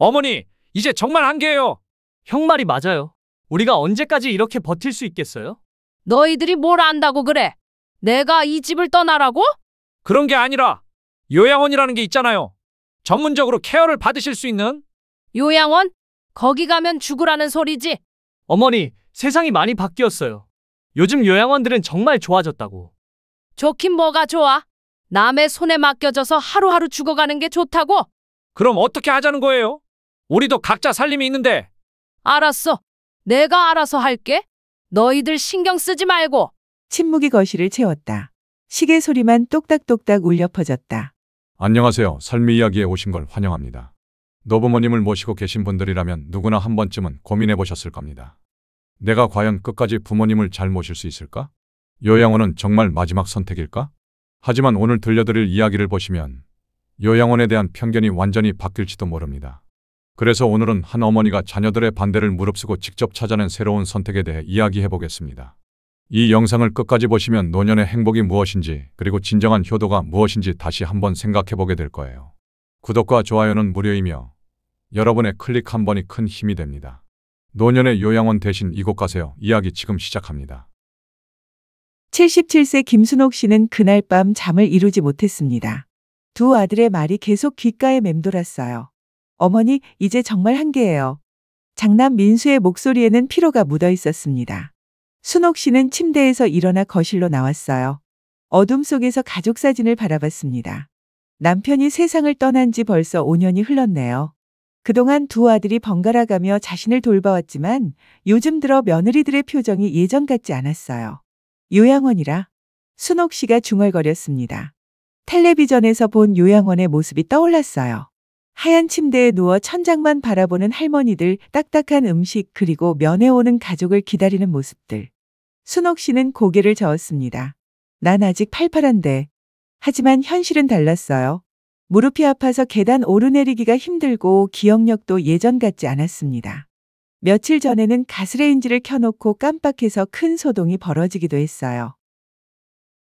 어머니, 이제 정말 한계예요. 형 말이 맞아요. 우리가 언제까지 이렇게 버틸 수 있겠어요? 너희들이 뭘 안다고 그래? 내가 이 집을 떠나라고? 그런 게 아니라 요양원이라는 게 있잖아요. 전문적으로 케어를 받으실 수 있는. 요양원? 거기 가면 죽으라는 소리지. 어머니, 세상이 많이 바뀌었어요. 요즘 요양원들은 정말 좋아졌다고. 좋긴 뭐가 좋아? 남의 손에 맡겨져서 하루하루 죽어가는 게 좋다고? 그럼 어떻게 하자는 거예요? 우리도 각자 살림이 있는데. 알았어. 내가 알아서 할게. 너희들 신경 쓰지 말고. 침묵이 거실을 채웠다. 시계 소리만 똑딱똑딱 울려 퍼졌다. 안녕하세요. 삶의 이야기에 오신 걸 환영합니다. 노부모님을 모시고 계신 분들이라면 누구나 한 번쯤은 고민해 보셨을 겁니다. 내가 과연 끝까지 부모님을 잘 모실 수 있을까? 요양원은 정말 마지막 선택일까? 하지만 오늘 들려드릴 이야기를 보시면 요양원에 대한 편견이 완전히 바뀔지도 모릅니다. 그래서 오늘은 한 어머니가 자녀들의 반대를 무릅쓰고 직접 찾아낸 새로운 선택에 대해 이야기해 보겠습니다. 이 영상을 끝까지 보시면 노년의 행복이 무엇인지, 그리고 진정한 효도가 무엇인지 다시 한번 생각해 보게 될 거예요. 구독과 좋아요는 무료이며 여러분의 클릭 한 번이 큰 힘이 됩니다. 노년의 요양원 대신 이곳 가세요. 이야기 지금 시작합니다. 77세 김순옥 씨는 그날 밤 잠을 이루지 못했습니다. 두 아들의 말이 계속 귓가에 맴돌았어요. 어머니, 이제 정말 한계예요. 장남 민수의 목소리에는 피로가 묻어 있었습니다. 순옥 씨는 침대에서 일어나 거실로 나왔어요. 어둠 속에서 가족 사진을 바라봤습니다. 남편이 세상을 떠난 지 벌써 5년이 흘렀네요. 그동안 두 아들이 번갈아가며 자신을 돌봐왔지만 요즘 들어 며느리들의 표정이 예전 같지 않았어요. 요양원이라 순옥 씨가 중얼거렸습니다. 텔레비전에서 본 요양원의 모습이 떠올랐어요. 하얀 침대에 누워 천장만 바라보는 할머니들, 딱딱한 음식, 그리고 면회 오는 가족을 기다리는 모습들. 순옥 씨는 고개를 저었습니다. 난 아직 팔팔한데. 하지만 현실은 달랐어요. 무릎이 아파서 계단 오르내리기가 힘들고 기억력도 예전 같지 않았습니다. 며칠 전에는 가스레인지를 켜놓고 깜빡해서 큰 소동이 벌어지기도 했어요.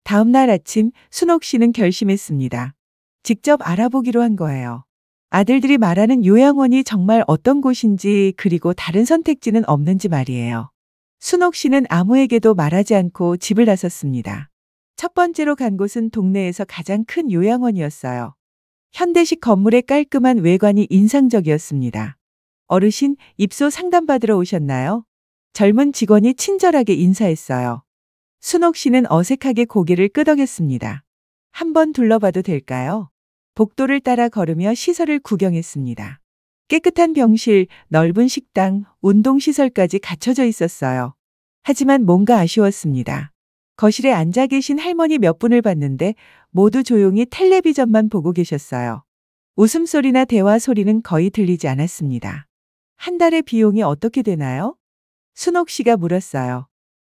다음 날 아침 순옥 씨는 결심했습니다. 직접 알아보기로 한 거예요. 아들들이 말하는 요양원이 정말 어떤 곳인지, 그리고 다른 선택지는 없는지 말이에요. 순옥 씨는 아무에게도 말하지 않고 집을 나섰습니다. 첫 번째로 간 곳은 동네에서 가장 큰 요양원이었어요. 현대식 건물의 깔끔한 외관이 인상적이었습니다. 어르신, 입소 상담받으러 오셨나요? 젊은 직원이 친절하게 인사했어요. 순옥 씨는 어색하게 고개를 끄덕였습니다. 한번 둘러봐도 될까요? 복도를 따라 걸으며 시설을 구경했습니다. 깨끗한 병실, 넓은 식당, 운동시설까지 갖춰져 있었어요. 하지만 뭔가 아쉬웠습니다. 거실에 앉아 계신 할머니 몇 분을 봤는데 모두 조용히 텔레비전만 보고 계셨어요. 웃음소리나 대화 소리는 거의 들리지 않았습니다. 한 달의 비용이 어떻게 되나요? 순옥 씨가 물었어요.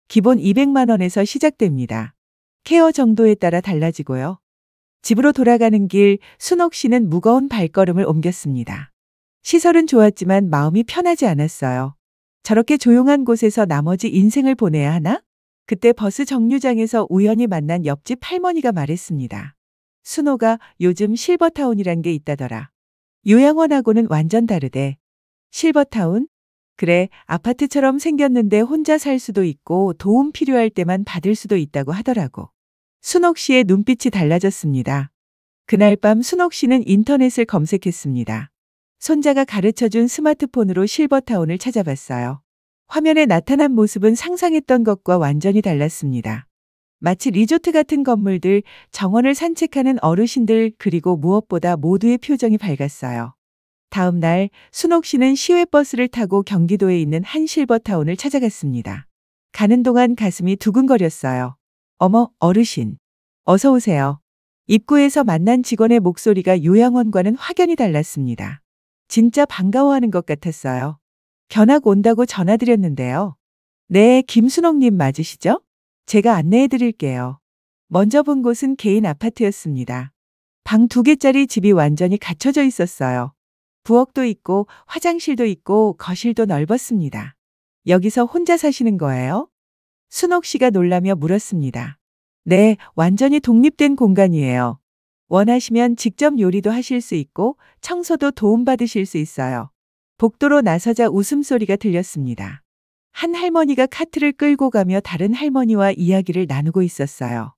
기본 200만 원에서 시작됩니다. 케어 정도에 따라 달라지고요. 집으로 돌아가는 길, 순옥 씨는 무거운 발걸음을 옮겼습니다. 시설은 좋았지만 마음이 편하지 않았어요. 저렇게 조용한 곳에서 나머지 인생을 보내야 하나? 그때 버스 정류장에서 우연히 만난 옆집 할머니가 말했습니다. 순옥아, 요즘 실버타운이란 게 있다더라. 요양원하고는 완전 다르대. 실버타운? 그래, 아파트처럼 생겼는데 혼자 살 수도 있고 도움 필요할 때만 받을 수도 있다고 하더라고. 순옥 씨의 눈빛이 달라졌습니다. 그날 밤 순옥 씨는 인터넷을 검색했습니다. 손자가 가르쳐준 스마트폰으로 실버타운을 찾아봤어요. 화면에 나타난 모습은 상상했던 것과 완전히 달랐습니다. 마치 리조트 같은 건물들, 정원을 산책하는 어르신들, 그리고 무엇보다 모두의 표정이 밝았어요. 다음 날 순옥 씨는 시외버스를 타고 경기도에 있는 한 실버타운을 찾아갔습니다. 가는 동안 가슴이 두근거렸어요. 어머, 어르신. 어서 오세요. 입구에서 만난 직원의 목소리가 요양원과는 확연히 달랐습니다. 진짜 반가워하는 것 같았어요. 견학 온다고 전화드렸는데요. 네, 김순옥님 맞으시죠? 제가 안내해 드릴게요. 먼저 본 곳은 개인 아파트였습니다. 방 2개짜리 집이 완전히 갖춰져 있었어요. 부엌도 있고 화장실도 있고 거실도 넓었습니다. 여기서 혼자 사시는 거예요? 순옥 씨가 놀라며 물었습니다. 네, 완전히 독립된 공간이에요. 원하시면 직접 요리도 하실 수 있고 청소도 도움받으실 수 있어요. 복도로 나서자 웃음소리가 들렸습니다. 한 할머니가 카트를 끌고 가며 다른 할머니와 이야기를 나누고 있었어요.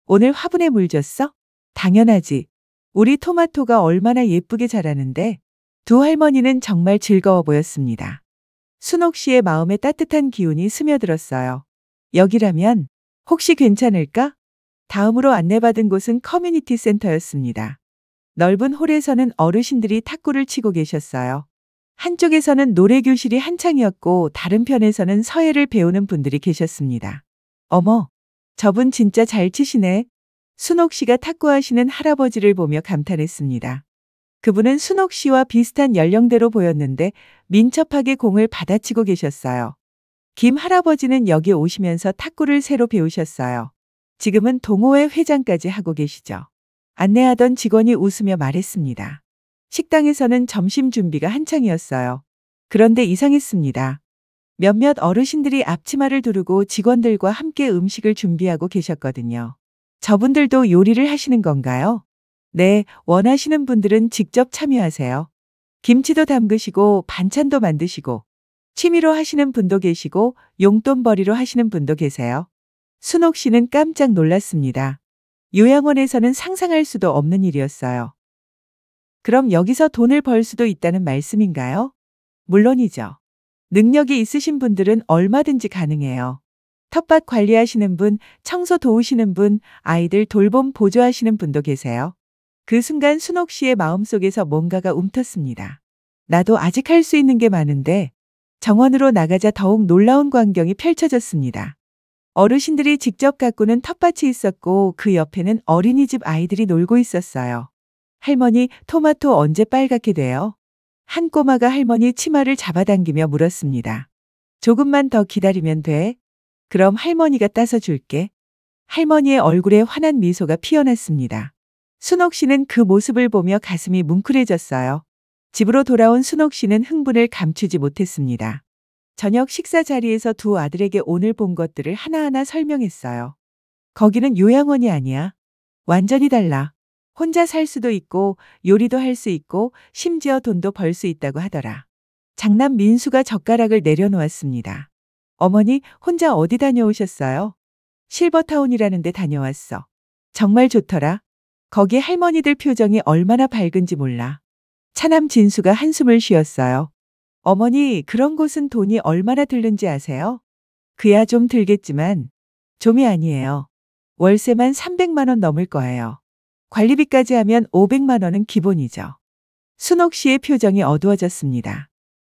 오늘 화분에 물 줬어? 당연하지. 우리 토마토가 얼마나 예쁘게 자라는데. 두 할머니는 정말 즐거워 보였습니다. 순옥 씨의 마음에 따뜻한 기운이 스며들었어요. 여기라면 혹시 괜찮을까? 다음으로 안내받은 곳은 커뮤니티 센터였습니다. 넓은 홀에서는 어르신들이 탁구를 치고 계셨어요. 한쪽에서는 노래교실이 한창이었고 다른 편에서는 서예를 배우는 분들이 계셨습니다. 어머, 저분 진짜 잘 치시네. 순옥 씨가 탁구하시는 할아버지를 보며 감탄했습니다. 그분은 순옥 씨와 비슷한 연령대로 보였는데 민첩하게 공을 받아치고 계셨어요. 김 할아버지는 여기 오시면서 탁구를 새로 배우셨어요. 지금은 동호회 회장까지 하고 계시죠. 안내하던 직원이 웃으며 말했습니다. 식당에서는 점심 준비가 한창이었어요. 그런데 이상했습니다. 몇몇 어르신들이 앞치마를 두르고 직원들과 함께 음식을 준비하고 계셨거든요. 저분들도 요리를 하시는 건가요? 네, 원하시는 분들은 직접 참여하세요. 김치도 담그시고 반찬도 만드시고 취미로 하시는 분도 계시고 용돈벌이로 하시는 분도 계세요. 순옥 씨는 깜짝 놀랐습니다. 요양원에서는 상상할 수도 없는 일이었어요. 그럼 여기서 돈을 벌 수도 있다는 말씀인가요? 물론이죠. 능력이 있으신 분들은 얼마든지 가능해요. 텃밭 관리하시는 분, 청소 도우시는 분, 아이들 돌봄 보조하시는 분도 계세요. 그 순간 순옥 씨의 마음속에서 뭔가가 움텄습니다. 나도 아직 할 수 있는 게 많은데. 정원으로 나가자 더욱 놀라운 광경이 펼쳐졌습니다. 어르신들이 직접 가꾸는 텃밭이 있었고 그 옆에는 어린이집 아이들이 놀고 있었어요. 할머니, 토마토 언제 빨갛게 돼요? 한 꼬마가 할머니 치마를 잡아당기며 물었습니다. 조금만 더 기다리면 돼. 그럼 할머니가 따서 줄게. 할머니의 얼굴에 환한 미소가 피어났습니다. 순옥 씨는 그 모습을 보며 가슴이 뭉클해졌어요. 집으로 돌아온 순옥 씨는 흥분을 감추지 못했습니다. 저녁 식사 자리에서 두 아들에게 오늘 본 것들을 하나하나 설명했어요. 거기는 요양원이 아니야. 완전히 달라. 혼자 살 수도 있고 요리도 할 수 있고 심지어 돈도 벌 수 있다고 하더라. 장남 민수가 젓가락을 내려놓았습니다. 어머니, 혼자 어디 다녀오셨어요? 실버타운이라는 데 다녀왔어. 정말 좋더라. 거기 할머니들 표정이 얼마나 밝은지 몰라. 차남 진수가 한숨을 쉬었어요. 어머니, 그런 곳은 돈이 얼마나 들는지 아세요? 그야 좀 들겠지만 좀이 아니에요. 월세만 300만 원 넘을 거예요. 관리비까지 하면 500만 원은 기본이죠. 순옥 씨의 표정이 어두워졌습니다.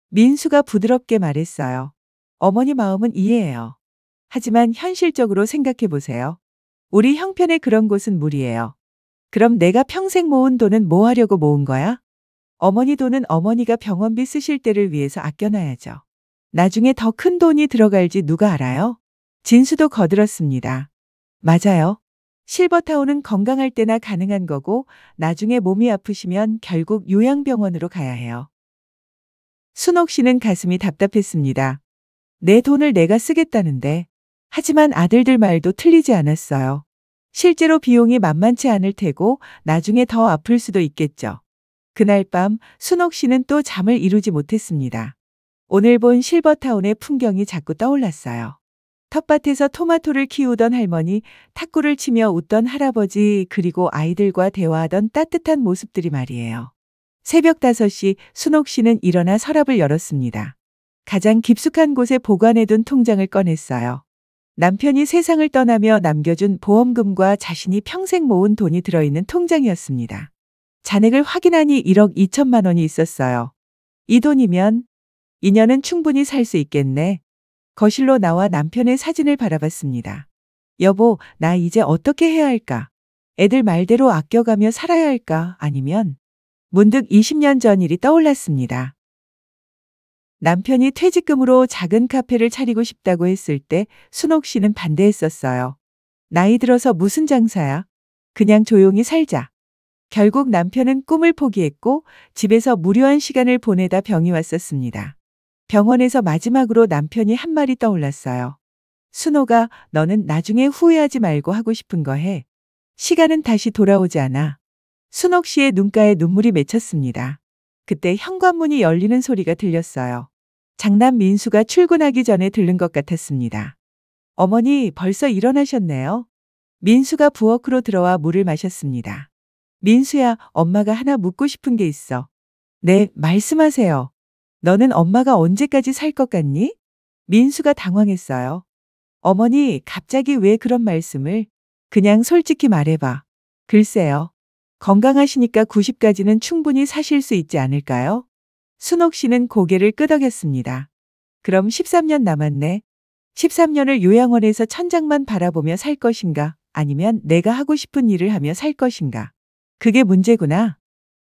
민수가 부드럽게 말했어요. 어머니 마음은 이해해요. 하지만 현실적으로 생각해 보세요. 우리 형편에 그런 곳은 무리예요. 그럼 내가 평생 모은 돈은 뭐 하려고 모은 거야? 어머니 돈은 어머니가 병원비 쓰실 때를 위해서 아껴놔야죠. 나중에 더 큰 돈이 들어갈지 누가 알아요? 진수도 거들었습니다. 맞아요. 실버타운은 건강할 때나 가능한 거고 나중에 몸이 아프시면 결국 요양병원으로 가야 해요. 순옥 씨는 가슴이 답답했습니다. 내 돈을 내가 쓰겠다는데. 하지만 아들들 말도 틀리지 않았어요. 실제로 비용이 만만치 않을 테고 나중에 더 아플 수도 있겠죠. 그날 밤 순옥 씨는 또 잠을 이루지 못했습니다. 오늘 본 실버타운의 풍경이 자꾸 떠올랐어요. 텃밭에서 토마토를 키우던 할머니, 탁구를 치며 웃던 할아버지, 그리고 아이들과 대화하던 따뜻한 모습들이 말이에요. 새벽 5시 순옥 씨는 일어나 서랍을 열었습니다. 가장 깊숙한 곳에 보관해둔 통장을 꺼냈어요. 남편이 세상을 떠나며 남겨준 보험금과 자신이 평생 모은 돈이 들어있는 통장이었습니다. 잔액을 확인하니 1억 2천만 원이 있었어요. 이 돈이면 2년은 충분히 살 수 있겠네. 거실로 나와 남편의 사진을 바라봤습니다. 여보, 나 이제 어떻게 해야 할까? 애들 말대로 아껴가며 살아야 할까? 아니면 문득 20년 전 일이 떠올랐습니다. 남편이 퇴직금으로 작은 카페를 차리고 싶다고 했을 때 순옥 씨는 반대했었어요. 나이 들어서 무슨 장사야? 그냥 조용히 살자. 결국 남편은 꿈을 포기했고 집에서 무료한 시간을 보내다 병이 왔었습니다. 병원에서 마지막으로 남편이 한 말이 떠올랐어요. 순옥아, 너는 나중에 후회하지 말고 하고 싶은 거 해. 시간은 다시 돌아오지 않아. 순옥 씨의 눈가에 눈물이 맺혔습니다. 그때 현관문이 열리는 소리가 들렸어요. 장남 민수가 출근하기 전에 들른 것 같았습니다. 어머니 벌써 일어나셨네요. 민수가 부엌으로 들어와 물을 마셨습니다. 민수야, 엄마가 하나 묻고 싶은 게 있어. 네, 말씀하세요. 너는 엄마가 언제까지 살 것 같니? 민수가 당황했어요. 어머니, 갑자기 왜 그런 말씀을? 그냥 솔직히 말해봐. 글쎄요. 건강하시니까 90까지는 충분히 사실 수 있지 않을까요? 순옥 씨는 고개를 끄덕였습니다. 그럼 13년 남았네. 13년을 요양원에서 천장만 바라보며 살 것인가? 아니면 내가 하고 싶은 일을 하며 살 것인가? 그게 문제구나.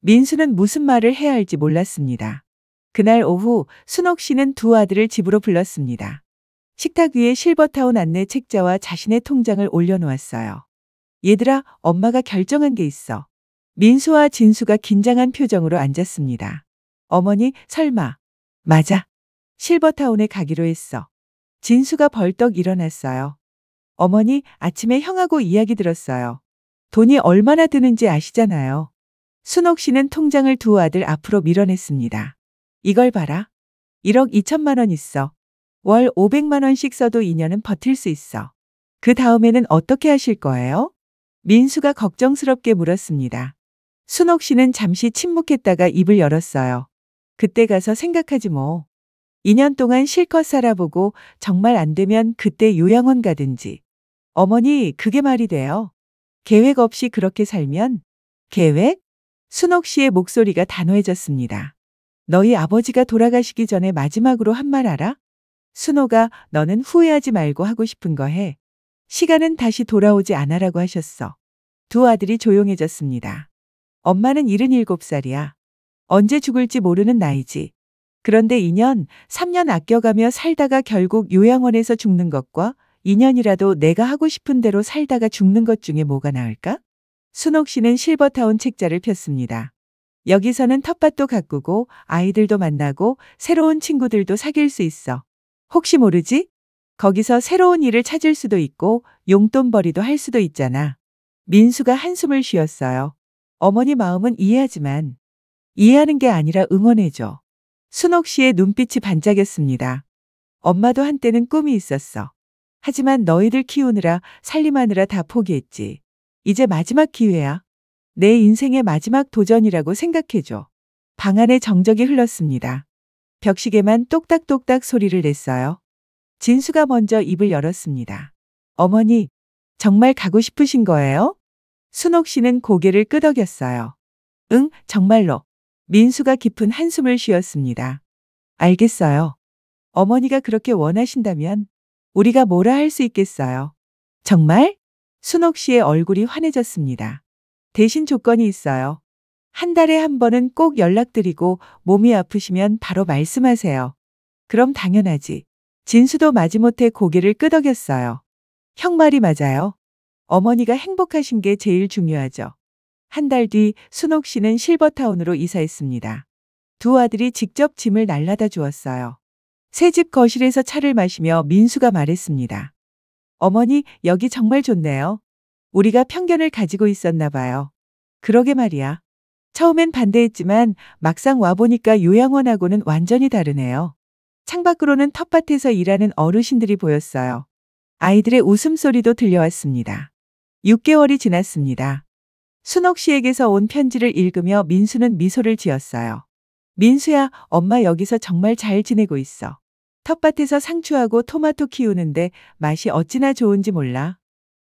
민수는 무슨 말을 해야 할지 몰랐습니다. 그날 오후 순옥 씨는 두 아들을 집으로 불렀습니다. 식탁 위에 실버타운 안내 책자와 자신의 통장을 올려놓았어요. 얘들아, 엄마가 결정한 게 있어. 민수와 진수가 긴장한 표정으로 앉았습니다. 어머니, 설마. 맞아. 실버타운에 가기로 했어. 진수가 벌떡 일어났어요. 어머니, 아침에 형하고 이야기 들었어요. 돈이 얼마나 드는지 아시잖아요. 순옥 씨는 통장을 두 아들 앞으로 밀어냈습니다. 이걸 봐라. 1억 2천만 원 있어. 월 500만 원씩 써도 2년은 버틸 수 있어. 그 다음에는 어떻게 하실 거예요? 민수가 걱정스럽게 물었습니다. 순옥 씨는 잠시 침묵했다가 입을 열었어요. 그때 가서 생각하지 뭐. 2년 동안 실컷 살아보고 정말 안 되면 그때 요양원 가든지. 어머니, 그게 말이 돼요. 계획 없이 그렇게 살면? 계획? 순옥 씨의 목소리가 단호해졌습니다. 너희 아버지가 돌아가시기 전에 마지막으로 한 말 알아? 순옥아, 너는 후회하지 말고 하고 싶은 거 해. 시간은 다시 돌아오지 않아라고 하셨어. 두 아들이 조용해졌습니다. 엄마는 77살이야. 언제 죽을지 모르는 나이지. 그런데 2년, 3년 아껴가며 살다가 결국 요양원에서 죽는 것과 2년이라도 내가 하고 싶은 대로 살다가 죽는 것 중에 뭐가 나을까? 순옥 씨는 실버타운 책자를 폈습니다. 여기서는 텃밭도 가꾸고 아이들도 만나고 새로운 친구들도 사귈 수 있어. 혹시 모르지? 거기서 새로운 일을 찾을 수도 있고 용돈벌이도 할 수도 있잖아. 민수가 한숨을 쉬었어요. 어머니 마음은 이해하지만 이해하는 게 아니라 응원해줘. 순옥 씨의 눈빛이 반짝였습니다. 엄마도 한때는 꿈이 있었어. 하지만 너희들 키우느라 살림하느라 다 포기했지. 이제 마지막 기회야. 내 인생의 마지막 도전이라고 생각해줘. 방 안에 정적이 흘렀습니다. 벽시계만 똑딱똑딱 소리를 냈어요. 진수가 먼저 입을 열었습니다. 어머니, 정말 가고 싶으신 거예요? 순옥 씨는 고개를 끄덕였어요. 응, 정말로. 민수가 깊은 한숨을 쉬었습니다. 알겠어요. 어머니가 그렇게 원하신다면 우리가 뭐라 할 수 있겠어요. 정말? 순옥 씨의 얼굴이 환해졌습니다. 대신 조건이 있어요. 한 달에 한 번은 꼭 연락드리고 몸이 아프시면 바로 말씀하세요. 그럼 당연하지. 진수도 마지못해 고개를 끄덕였어요. 형 말이 맞아요. 어머니가 행복하신 게 제일 중요하죠. 한 달 뒤 순옥 씨는 실버타운으로 이사했습니다. 두 아들이 직접 짐을 날라다 주었어요. 새집 거실에서 차를 마시며 민수가 말했습니다. 어머니, 여기 정말 좋네요. 우리가 편견을 가지고 있었나 봐요. 그러게 말이야. 처음엔 반대했지만 막상 와보니까 요양원하고는 완전히 다르네요. 창밖으로는 텃밭에서 일하는 어르신들이 보였어요. 아이들의 웃음소리도 들려왔습니다. 6개월이 지났습니다. 순옥 씨에게서 온 편지를 읽으며 민수는 미소를 지었어요. 민수야, 엄마 여기서 정말 잘 지내고 있어. 텃밭에서 상추하고 토마토 키우는데 맛이 어찌나 좋은지 몰라.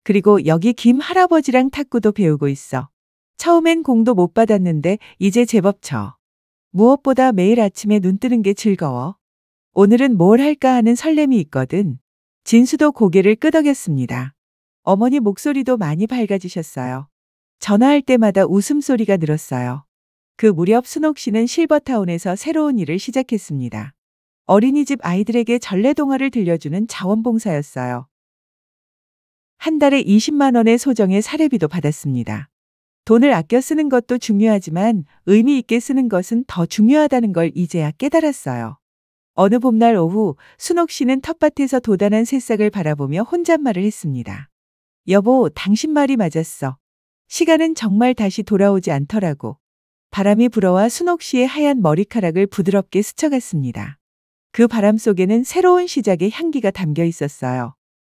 그리고 여기 김 할아버지랑 탁구도 배우고 있어. 처음엔 공도 못 받았는데 이제 제법 쳐. 무엇보다 매일 아침에 눈 뜨는 게 즐거워. 오늘은 뭘 할까 하는 설렘이 있거든. 진수도 고개를 끄덕였습니다. 어머니 목소리도 많이 밝아지셨어요. 전화할 때마다 웃음소리가 늘었어요. 그 무렵 순옥 씨는 실버타운에서 새로운 일을 시작했습니다. 어린이집 아이들에게 전래동화를 들려주는 자원봉사였어요. 한 달에 20만 원의 소정의 사례비도 받았습니다. 돈을 아껴 쓰는 것도 중요하지만 의미 있게 쓰는 것은 더 중요하다는 걸 이제야 깨달았어요. 어느 봄날 오후 순옥 씨는 텃밭에서 도단한 새싹을 바라보며 혼잣말을 했습니다. 여보, 당신 말이 맞았어. 시간은 정말 다시 돌아오지 않더라고. 바람이 불어와 순옥 씨의 하얀 머리카락을 부드럽게 스쳐갔습니다. 그 바람 속에는 새로운 시작의 향기가 담겨 있었어요.